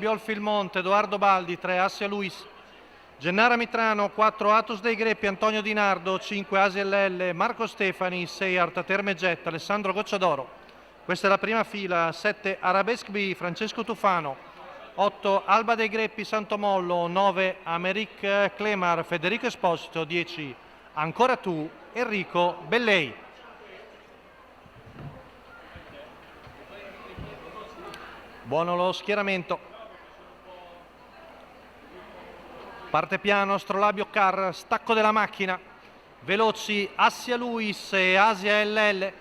Biol Filmonte, Edoardo Baldi, 3 Assia Luis, Gennara Mitrano, 4 Atos dei Greppi, Antonio Di Nardo, 5 Asia LL, Marco Stefani, 6 Arta Terme Jet, Alessandro Gocciadoro. Questa è la prima fila. 7 Arabesque B, Francesco Tufano, 8 Alba dei Greppi, Santomollo, 9 Americ Clemar, Federico Esposito, 10 Ancora tu, Enrico Bellei. Buono lo schieramento. Parte piano Astrolabio Car, stacco della macchina, veloci Assia Luis e Asia LL.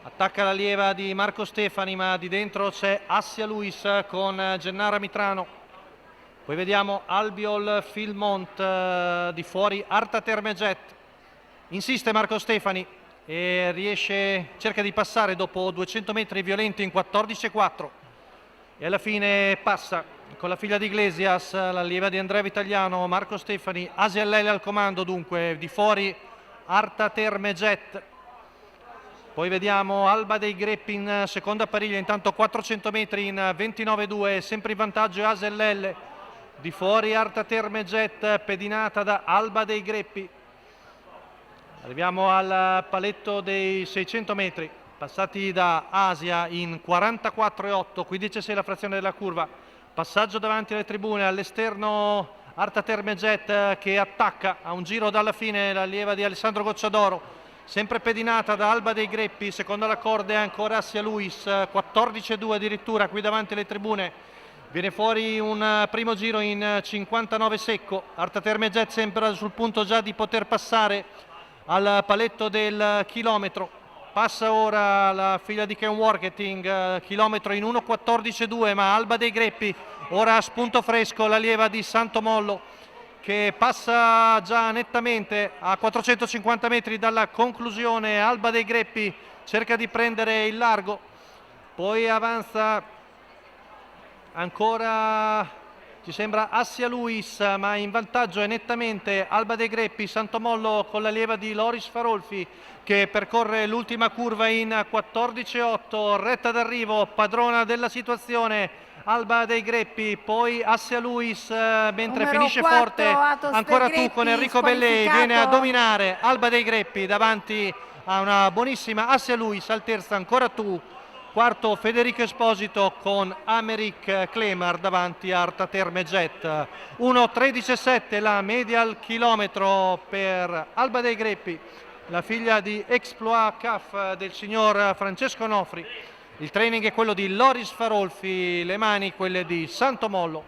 Attacca la lieva di Marco Stefani, ma di dentro c'è Assia Luis con Gennara Mitrano. Poi vediamo Albiol Filmont, di fuori Arta Terme Jet. Insiste Marco Stefani e cerca di passare dopo 200 metri violenti in 14,4 e alla fine passa con la figlia di Iglesias, la lieva di Andrea Vitaliano, Marco Stefani, Asia LL al comando, dunque di fuori Arta Terme Jet. Poi vediamo Alba dei Greppi in seconda pariglia, intanto 400 metri in 29,2, sempre in vantaggio Asia LL, di fuori Arta Terme Jet, pedinata da Alba dei Greppi. Arriviamo al paletto dei 600 metri, passati da Asia in 44,8, 15,6 la frazione della curva. Passaggio davanti alle tribune, all'esterno Arta Terme Jet che attacca a un giro dalla fine la lieva di Alessandro Gocciadoro, sempre pedinata da Alba dei Greppi, secondo la corda è ancora Assia Luis, 14,2 addirittura qui davanti alle tribune. Viene fuori un primo giro in 59 secco, Arta Terme Jet sempre sul punto già di poter passare al paletto del chilometro. Passa ora la figlia di Ken Worketing, chilometro in 1,14,2, ma Alba dei Greppi ora a spunto fresco, la lieva di Santomollo che passa già nettamente a 450 metri dalla conclusione. Alba dei Greppi cerca di prendere il largo, poi avanza ancora, ci sembra Assia Luis, ma in vantaggio è nettamente Alba dei Greppi. Santomollo con la lieva di Loris Farolfi che percorre l'ultima curva in 14,8, retta d'arrivo, padrona della situazione Alba dei Greppi, poi Assia Luis, mentre finisce 4, forte ancora tu con Enrico Bellei, viene a dominare Alba dei Greppi davanti a una buonissima Assia Luis. Al terzo ancora tu, quarto Federico Esposito con Americ Clemar davanti a Arta Terme Jet. 1,13,7 la media al chilometro per Alba dei Greppi, la figlia di Exploit CAF del signor Francesco Nofri. Il training è quello di Loris Farolfi, le mani quelle di Santomollo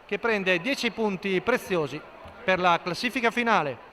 che prende 10 punti preziosi per la classifica finale.